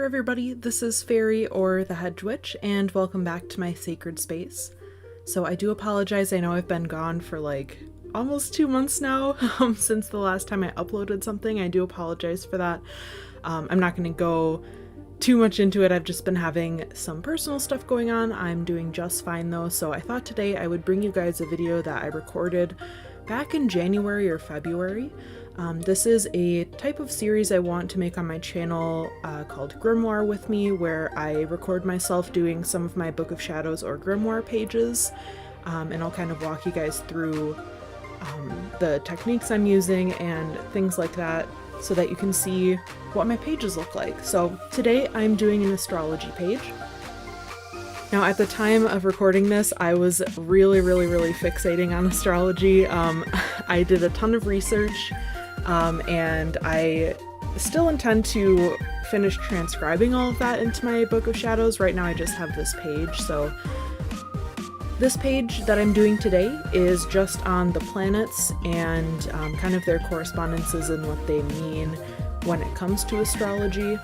there everybody, this is Fairy or the Hedge Witch, and welcome back to my sacred space. So I do apologize, I know I've been gone for like almost 2 months now since the last time I uploaded something. I do apologize for that. I'm not going to go too much into it. I've just been having some personal stuff going on. I'm doing just fine though, so I thought today I would bring you guys a video that I recorded back in January or February. This is a type of series I want to make on my channel called Grimoire with me, where I record myself doing some of my Book of Shadows or Grimoire pages, and I'll kind of walk you guys through the techniques I'm using and things like that so that you can see what my pages look like. So today I'm doing an astrology page. Now at the time of recording this, I was really fixating on astrology. I did a ton of research. And I still intend to finish transcribing all of that into my Book of Shadows. Right now I just have this page, so this page that I'm doing today is just on the planets and kind of their correspondences and what they mean when it comes to astrology.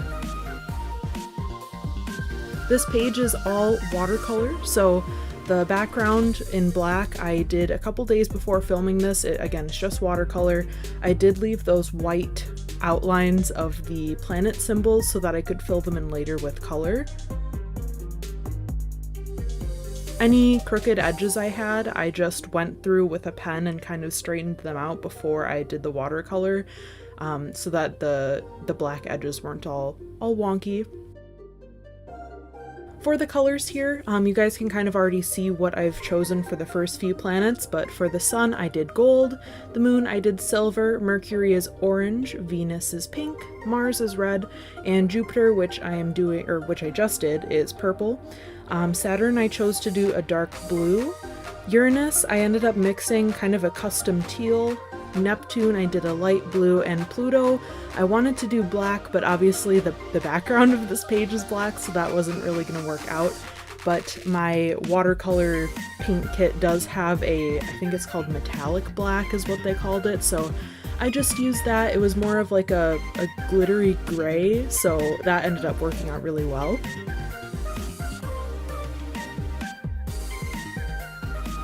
This page is all watercolor, so the background in black I did a couple days before filming this. Again, it's just watercolor. I did leave those white outlines of the planet symbols so that I could fill them in later with color. Any crooked edges I had, I just went through with a pen and kind of straightened them out before I did the watercolor, so that the black edges weren't all wonky. For the colors here, you guys can kind of already see what I've chosen for the first few planets, but for the sun I did gold, the moon I did silver, Mercury is orange, Venus is pink, Mars is red, and Jupiter, which I just did, is purple. Saturn I chose to do a dark blue. Uranus I ended up mixing kind of a custom teal. Neptune I did a light blue, and Pluto I wanted to do black, but obviously the background of this page is black, so that wasn't really going to work out. But my watercolor paint kit does have I think it's called metallic black is what they called it, so I just used that. It was more of like a glittery gray, so that ended up working out really well.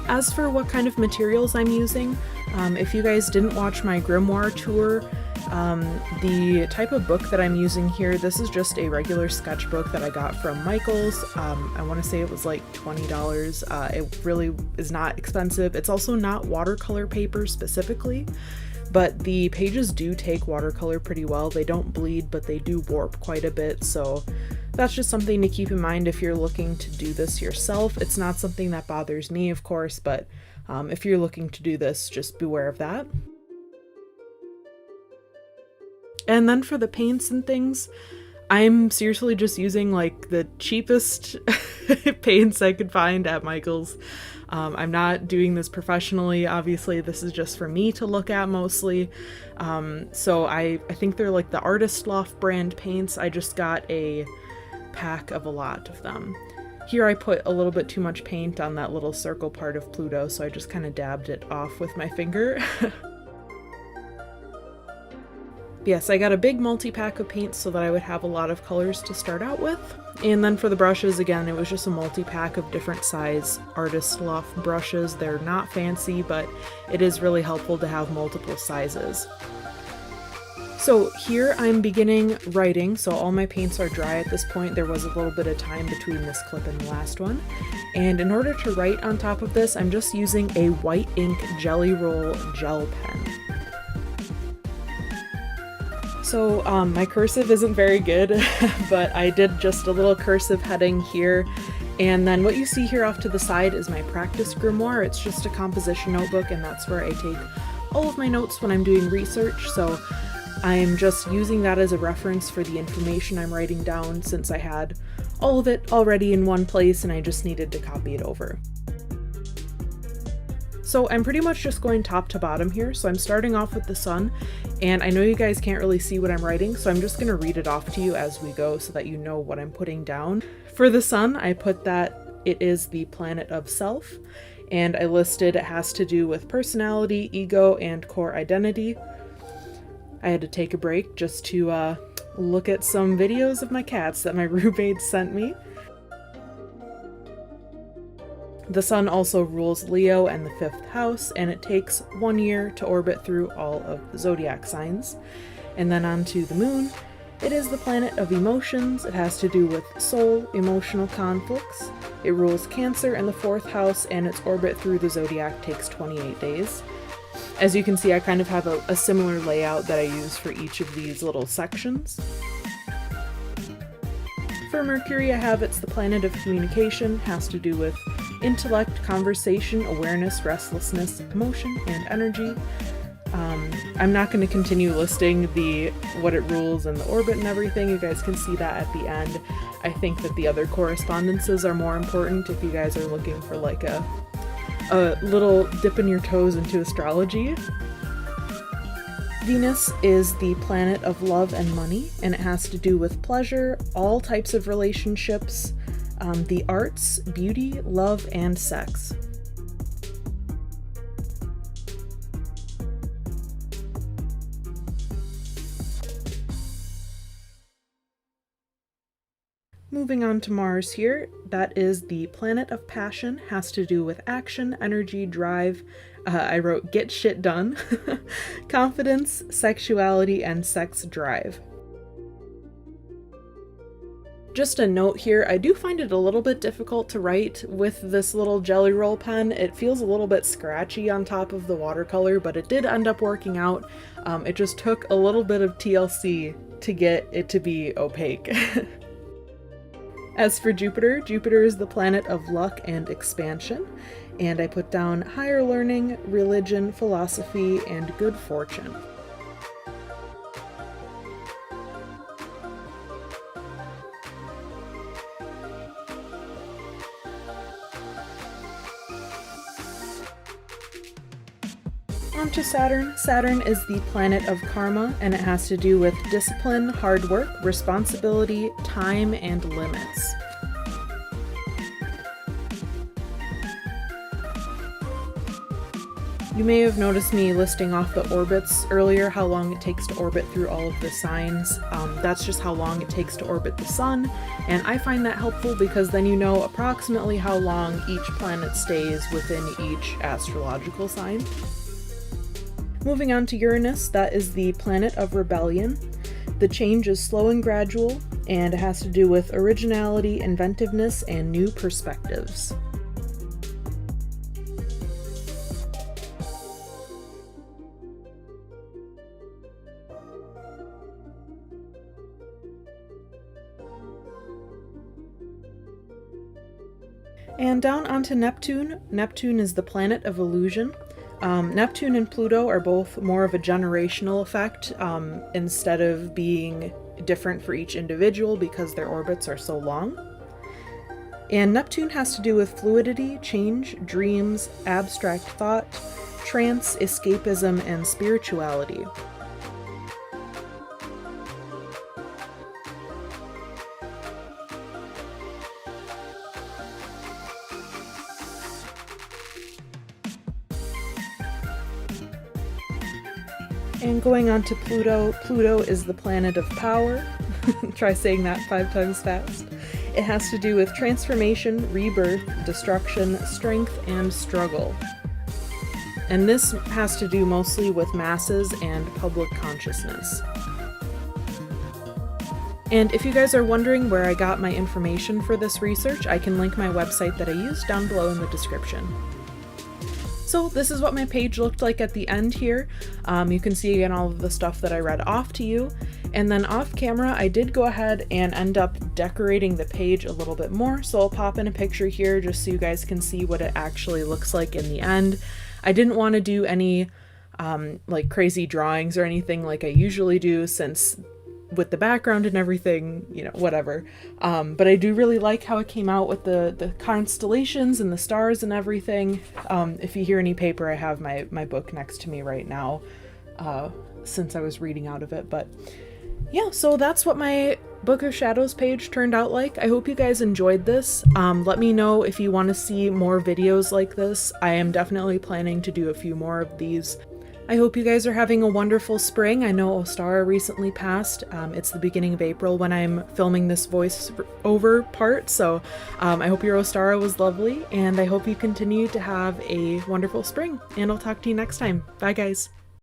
As for what kind of materials I'm using, if you guys didn't watch my Grimoire tour, the type of book that I'm using here, this is just a regular sketchbook that I got from Michael's. I want to say it was like $20. It really is not expensive. It's also not watercolor paper specifically, but the pages do take watercolor pretty well. They don't bleed, but they do warp quite a bit, so that's just something to keep in mind if you're looking to do this yourself. It's not something that bothers me, of course, but if you're looking to do this, just beware of that. And then for the paints and things, I'm seriously just using like the cheapest paints I could find at Michael's. I'm not doing this professionally, obviously. This is just for me to look at mostly. So I think they're like the Artist Loft brand paints. I just got a pack of a lot of them. Here I put a little bit too much paint on that little circle part of Pluto, so I just kind of dabbed it off with my finger. Yes, I got a big multi-pack of paints so that I would have a lot of colors to start out with. And then for the brushes, again, it was just a multi-pack of different size Artist Loft brushes. They're not fancy, but it is really helpful to have multiple sizes. So here I'm beginning writing, so all my paints are dry at this point. There was a little bit of time between this clip and the last one. And in order to write on top of this, I'm just using a white ink Jelly Roll gel pen. So my cursive isn't very good, but I did just a little cursive heading here. And then what you see here off to the side is my practice grimoire. It's just a composition notebook, and that's where I take all of my notes when I'm doing research. So I'm just using that as a reference for the information I'm writing down, since I had all of it already in one place and I just needed to copy it over. So I'm pretty much just going top to bottom here. So I'm starting off with the sun, and I know you guys can't really see what I'm writing, so I'm just going to read it off to you as we go so that you know what I'm putting down. For the sun, I put that it is the planet of self, and I listed it has to do with personality, ego, and core identity. I had to take a break just to look at some videos of my cats that my roommate sent me. The sun also rules Leo and the 5th house, and it takes 1 year to orbit through all of the zodiac signs. And then on to the moon. It is the planet of emotions. It has to do with soul, emotional conflicts. It rules Cancer and the 4th house, and its orbit through the zodiac takes 28 days. As you can see, I kind of have a similar layout that I use for each of these little sections. For Mercury, I have it's the planet of communication, has to do with intellect, conversation, awareness, restlessness, emotion, and energy. I'm not going to continue listing what it rules and the orbit and everything. You guys can see that at the end. I think that the other correspondences are more important if you guys are looking for like a little dipping your toes into astrology. Venus is the planet of love and money, and it has to do with pleasure, all types of relationships, the arts, beauty, love, and sex. Moving on to Mars here, that is the planet of passion, has to do with action, energy, drive. I wrote get shit done, confidence, sexuality, and sex drive. Just a note here, I do find it a little bit difficult to write with this little Jelly Roll pen. It feels a little bit scratchy on top of the watercolor, but it did end up working out. It just took a little bit of TLC to get it to be opaque. As for Jupiter, Jupiter is the planet of luck and expansion, and I put down higher learning, religion, philosophy, and good fortune. On to Saturn. Saturn is the planet of karma, and it has to do with discipline, hard work, responsibility, time, and limits. You may have noticed me listing off the orbits earlier, how long it takes to orbit through all of the signs. That's just how long it takes to orbit the sun, and I find that helpful because then you know approximately how long each planet stays within each astrological sign. Moving on to Uranus, that is the planet of rebellion. The change is slow and gradual, and it has to do with originality, inventiveness, and new perspectives. And down onto Neptune. Neptune is the planet of illusion. Neptune and Pluto are both more of a generational effect instead of being different for each individual because their orbits are so long. And Neptune has to do with fluidity, change, dreams, abstract thought, trance, escapism, and spirituality. And going on to Pluto, Pluto is the planet of power. Try saying that 5 times fast. It has to do with transformation, rebirth, destruction, strength, and struggle. And this has to do mostly with masses and public consciousness. And if you guys are wondering where I got my information for this research, I can link my website that I used down below in the description. So this is what my page looked like at the end here. You can see again all of the stuff that I read off to you. And then off camera, I did go ahead and end up decorating the page a little bit more. So I'll pop in a picture here just so you guys can see what it actually looks like in the end. I didn't want to do any like crazy drawings or anything like I usually do, since with the background and everything, you know, whatever. But I do really like how it came out with the constellations and the stars and everything. If you hear any paper, I have my book next to me right now, since I was reading out of it. But yeah, so that's what my Book of Shadows page turned out like. I hope you guys enjoyed this. Let me know if you want to see more videos like this. I am definitely planning to do a few more of these. I hope you guys are having a wonderful spring. I know Ostara recently passed. It's the beginning of April when I'm filming this voice-over part, so I hope your Ostara was lovely, and I hope you continue to have a wonderful spring, and I'll talk to you next time. Bye, guys.